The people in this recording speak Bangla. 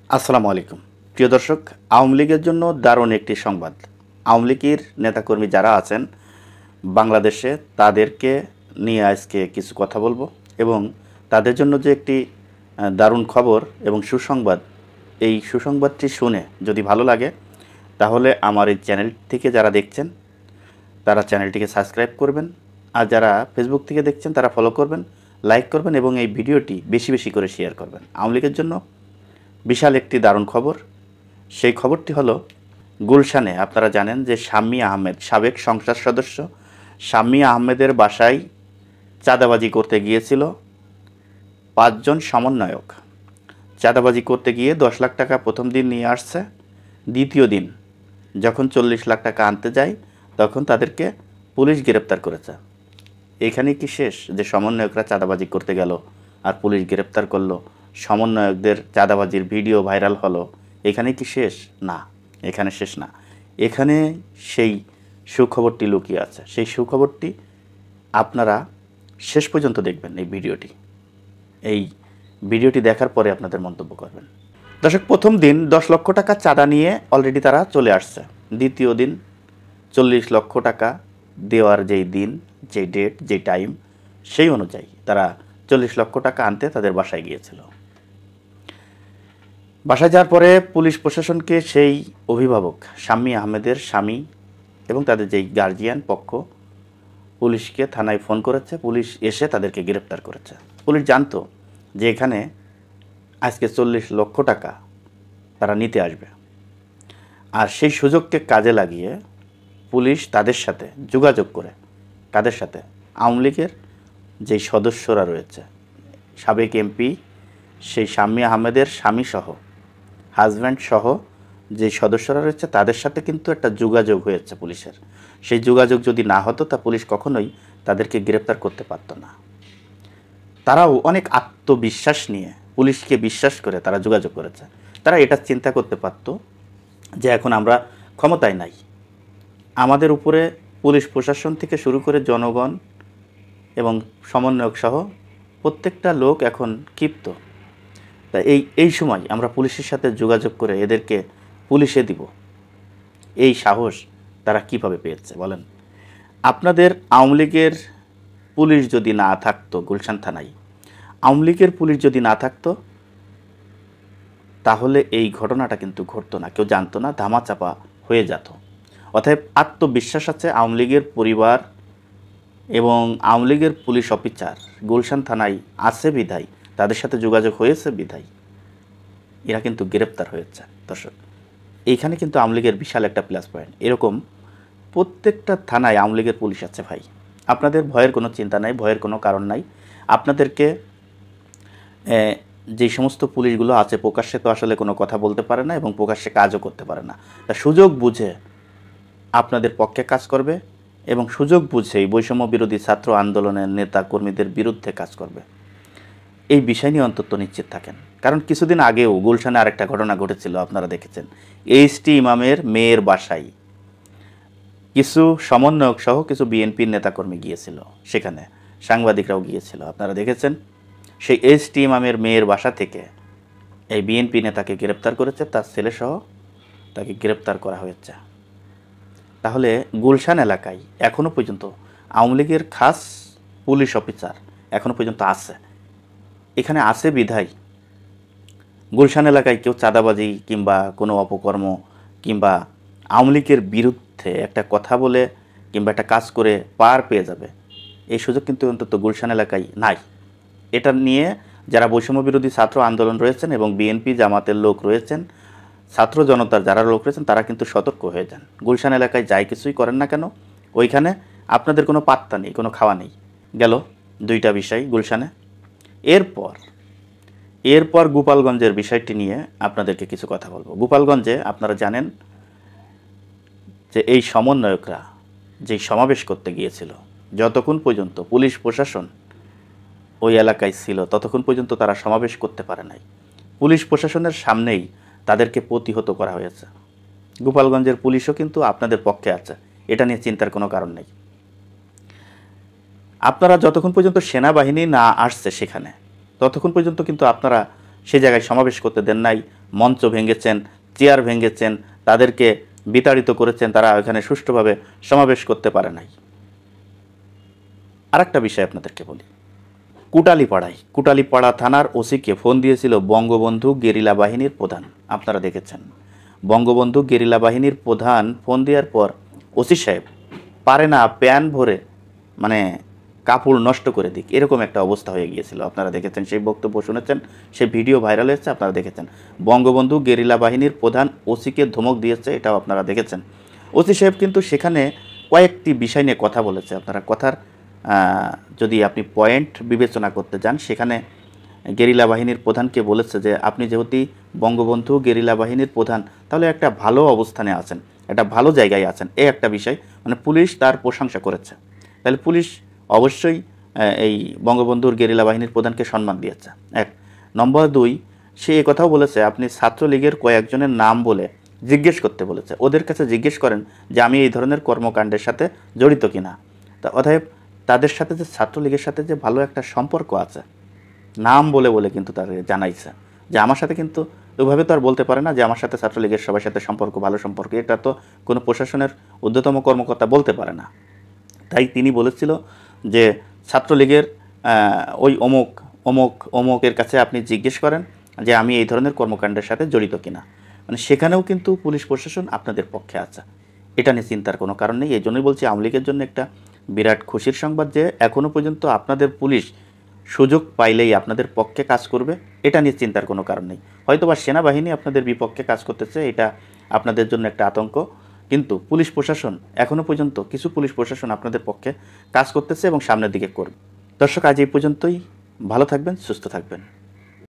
আসসালামু আলাইকুম প্রিয় দর্শক, আওয়ামী লীগের জন্য দারুণ একটি সংবাদ। আওয়ামী লীগের নেতাকর্মী যারা আছেন বাংলাদেশে, তাদেরকে নিয়ে আজকে কিছু কথা বলবো এবং তাদের জন্য যে একটি দারুণ খবর এবং সুসংবাদ, এই সুসংবাদটি শুনে যদি ভালো লাগে তাহলে আমার এই চ্যানেল থেকে যারা দেখছেন তারা চ্যানেলটিকে সাবস্ক্রাইব করবেন, আর যারা ফেসবুক থেকে দেখছেন তারা ফলো করবেন, লাইক করবেন এবং এই ভিডিওটি বেশি বেশি করে শেয়ার করবেন। আওয়ামী লীগের জন্য বিশাল একটি দারুণ খবর। সেই খবরটি হলো, গুলশানে আপনারা জানেন যে শাম্মী আহমেদ, সাবেক সংসদ সদস্য শাম্মী আহমেদের বাসায় চাঁদাবাজি করতে গিয়েছিল ৫ জন সমন্বয়ক। চাঁদাবাজি করতে গিয়ে ১০ লাখ টাকা প্রথম দিন নিয়ে আসছে, দ্বিতীয় দিন যখন ৪০ লাখ টাকা আনতে যায় তখন তাদেরকে পুলিশ গ্রেপ্তার করেছে। এখানে কি শেষ যে সমন্বয়করা চাঁদাবাজি করতে গেল আর পুলিশ গ্রেপ্তার করলো, সমন্বয়কদের চাঁদাবাজির ভিডিও ভাইরাল হলো, এখানে কি শেষ? না, এখানে শেষ না। এখানে সেই সুখবরটি লুকিয়ে আছে। সেই সুখবরটি আপনারা শেষ পর্যন্ত দেখবেন। এই ভিডিওটি দেখার পরে আপনাদের মন্তব্য করবেন। দর্শক, প্রথম দিন ১০ লক্ষ টাকা চাঁদা নিয়ে অলরেডি তারা চলে আসছে। দ্বিতীয় দিন ৪০ লক্ষ টাকা দেওয়ার যেই দিন, যেই ডেট, যেই টাইম, সেই অনুযায়ী তারা ৪০ লক্ষ টাকা আনতে তাদের বাসায় গিয়েছিল। বাসায় যাওয়ার পরে পুলিশ প্রশাসনকে সেই অভিভাবক শাম্মী আহমেদের স্বামী এবং তাদের যেই গার্জিয়ান পক্ষ পুলিশকে থানায় ফোন করেছে। পুলিশ এসে তাদেরকে গ্রেপ্তার করেছে। পুলিশ জানতো যে এখানে আজকে ৪০ লক্ষ টাকা তারা নিতে আসবে, আর সেই সুযোগকে কাজে লাগিয়ে পুলিশ তাদের সাথে যোগাযোগ করে, কাদের সাথে? আওয়ামী লীগের যেই সদস্যরা রয়েছে, সাবেক এমপি সেই শাম্মী আহমেদের স্বামীসহ, হাজব্যান্ড সহ যে সদস্যরা রয়েছে তাদের সাথে কিন্তু একটা যোগাযোগ হয়েছে পুলিশের। সেই যোগাযোগ যদি না হতো তা পুলিশ কখনোই তাদেরকে গ্রেপ্তার করতে পারত না। তারাও অনেক আত্মবিশ্বাস নিয়ে পুলিশকে বিশ্বাস করে তারা যোগাযোগ করেছে। তারা এটা চিন্তা করতে পারত যে এখন আমরা ক্ষমতায় নাই, আমাদের উপরে পুলিশ প্রশাসন থেকে শুরু করে জনগণ এবং সমন্বয়ক সহ প্রত্যেকটা লোক এখন ক্ষিপ্ত। তা এই সময় আমরা পুলিশের সাথে যোগাযোগ করে এদেরকে পুলিশে দিব, এই সাহস তারা কিভাবে পেয়েছে বলেন? আপনাদের আওয়ামী লীগের পুলিশ যদি না থাকতো, গুলশান থানায় আওয়ামী লীগের পুলিশ যদি না থাকতো তাহলে এই ঘটনাটা কিন্তু ঘটতো না, কেউ জানতো না, ধামাচাপা হয়ে যেত। অতএব আত্মবিশ্বাস আছে আওয়ামী লীগের পরিবার এবং আওয়ামী লীগের পুলিশ অফিসার গুলশান থানায় আছে বিধায়, তাদের সাথে যোগাযোগ হয়েছে বিধায় এরা কিন্তু গ্রেপ্তার হয়েছে। দর্শক, এইখানে কিন্তু আওয়ামী লীগের বিশাল একটা প্লাস পয়েন্ট। এরকম প্রত্যেকটা থানায় আওয়ামী লীগের পুলিশ আছে ভাই। আপনাদের ভয়ের কোনো চিন্তা নাই, ভয়ের কোনো কারণ নাই। আপনাদেরকে যে সমস্ত পুলিশগুলো আছে প্রকাশ্যে তো আসলে কোনো কথা বলতে পারে না এবং প্রকাশ্যে কাজও করতে পারে না। তা সুযোগ বুঝে আপনাদের পক্ষে কাজ করবে এবং সুযোগ বুঝেই বৈষম্য বিরোধী ছাত্র আন্দোলনের নেতা কর্মীদের বিরুদ্ধে কাজ করবে। এই বিষয় নিয়ে অন্তত নিশ্চিত থাকেন। কারণ কিছুদিন আগেও গুলশানে আরেকটা ঘটনা ঘটেছিল, আপনারা দেখেছেন। এইচটি ইমামের মেয়ের বাসায় কিছু সমন্বয়ক সহ কিছু বিএনপির নেতাকর্মী গিয়েছিল, সেখানে সাংবাদিকরাও গিয়েছিল, আপনারা দেখেছেন। সেই এইচটি ইমামের মেয়ের বাসা থেকে এই বিএনপি নেতাকে গ্রেপ্তার করেছে, তার ছেলেসহ তাকে গ্রেপ্তার করা হয়েছে। তাহলে গুলশান এলাকায় এখনও পর্যন্ত আওয়ামী লীগের খাস পুলিশ অফিসার এখনও পর্যন্ত আছে। এখানে আছে বিধায় গুলশান এলাকায় কেউ চাঁদাবাজি কিংবা কোনো অপকর্ম কিংবা আওয়ামী লীগের বিরুদ্ধে একটা কথা বলে কিংবা একটা কাজ করে পার পেয়ে যাবে, এই সুযোগ কিন্তু অন্তত গুলশান এলাকায় নাই। এটা নিয়ে যারা বৈষম্য বিরোধী ছাত্র আন্দোলন রয়েছেন এবং বিএনপি জামাতের লোক রয়েছেন, ছাত্র জনতার যারা লোক রয়েছেন তারা কিন্তু সতর্ক হয়ে যান। গুলশান এলাকায় যাই কিছুই করেন না কেন, ওইখানে আপনাদের কোনো পাত্তা নেই, কোনো খাওয়া নেই। গেল দুইটা বিষয় গুলশানে। এরপর গোপালগঞ্জের বিষয়টি নিয়ে আপনাদেরকে কিছু কথা বলবো। গোপালগঞ্জে আপনারা জানেন যে এই সমন্বয়করা যেই সমাবেশ করতে গিয়েছিল, যতক্ষণ পর্যন্ত পুলিশ প্রশাসন ওই এলাকায় ছিল ততক্ষণ পর্যন্ত তারা সমাবেশ করতে পারে নাই। পুলিশ প্রশাসনের সামনেই তাদেরকে প্রতিহত করা হয়েছে। গোপালগঞ্জের পুলিশও কিন্তু আপনাদের পক্ষে আছে, এটা নিয়ে চিন্তার কোনো কারণ নেই। আপনারা যতক্ষণ পর্যন্ত সেনাবাহিনী না আসছে সেখানে, ততক্ষণ পর্যন্ত কিন্তু আপনারা সে জায়গায় সমাবেশ করতে দেন নাই, মঞ্চ ভেঙেছেন, চেয়ার ভেঙেছেন, তাদেরকে বিতাড়িত করেছেন, তারা এখানে সুষ্ঠুভাবে সমাবেশ করতে পারে নাই। আরেকটা বিষয় আপনাদেরকে বলি, কুটালীপাড়া থানার ওসিকে ফোন দিয়েছিল বঙ্গবন্ধু গেরিলা বাহিনীর প্রধান। আপনারা দেখেছেন, বঙ্গবন্ধু গেরিলা বাহিনীর প্রধান ফোন দেওয়ার পর ওসি সাহেব পারে না প্যান ভরে মানে কাপড় নষ্ট করে দিক, এরকম একটা অবস্থা হয়ে গিয়েছিল। আপনারা দেখেছেন, সেই বক্তব্য শুনেছেন, সেই ভিডিও ভাইরাল হয়েছে, আপনারা দেখেছেন। বঙ্গবন্ধু গেরিলা বাহিনীর প্রধান ওসিকে ধমক দিয়েছে, এটাও আপনারা দেখেছেন। ওসি সাহেব কিন্তু সেখানে কয়েকটি বিষয় নিয়ে কথা বলেছে। আপনারা কথার যদি আপনি পয়েন্ট বিবেচনা করতে যান, সেখানে গেরিলা বাহিনীর প্রধানকে বলেছে যে আপনি যেহেতু বঙ্গবন্ধু গেরিলা বাহিনীর প্রধান, তাহলে একটা ভালো অবস্থানে আছেন, একটা ভালো জায়গায় আছেন, এই একটা বিষয় মানে পুলিশ তার প্রশংসা করেছে। তাহলে পুলিশ অবশ্যই এই বঙ্গবন্ধুর গেরিলা বাহিনীর প্রধানকে সম্মান দিয়েছে। 1 নম্বর 2, সে কথাও বলেছে আপনি ছাত্রলীগের কয়েকজনের নাম বলে জিজ্ঞেস করতে বলেছে, ওদের কাছে জিজ্ঞেস করেন যে আমি এই ধরনের কর্মকাণ্ডের সাথে জড়িত কিনা। তা অতএব তাদের সাথে যে ছাত্রলীগের সাথে যে ভালো একটা সম্পর্ক আছে, নাম বলে বলে কিন্তু তাদের জানাইছে যে আমার সাথে কিন্তু ওইভাবে তো আর বলতে পারে না যে আমার সাথে ছাত্রলীগের সবার সাথে সম্পর্ক ভালো সম্পর্ক, এটা তো কোনো প্রশাসনের ঊর্ধ্বতম কর্মকর্তা বলতে পারে না। তাই তিনি বলেছিল যে ছাত্রলীগের ওই অমুক অমুক অমুকের কাছে আপনি জিজ্ঞেস করেন যে আমি এই ধরনের কর্মকাণ্ডের সাথে জড়িত কিনা। মানে সেখানেও কিন্তু পুলিশ প্রশাসন আপনাদের পক্ষে আছে, এটা নিয়ে চিন্তার কোনো কারণ নেই। এই জন্যই বলছি আওয়ামী লীগের জন্য একটা বিরাট খুশির সংবাদ যে এখনও পর্যন্ত আপনাদের পুলিশ সুযোগ পাইলেই আপনাদের পক্ষে কাজ করবে, এটা নিয়ে চিন্তার কোনো কারণ নেই। হয়তোবা সেনাবাহিনী আপনাদের বিপক্ষে কাজ করতেছে, এটা আপনাদের জন্য একটা আতঙ্ক, কিন্তু পুলিশ প্রশাসন এখনও পর্যন্ত কিছু পুলিশ প্রশাসন আপনাদের পক্ষে কাজ করতেছে এবং সামনের দিকে করবে। দর্শক, আজ এই পর্যন্তই। ভালো থাকবেন, সুস্থ থাকবেন।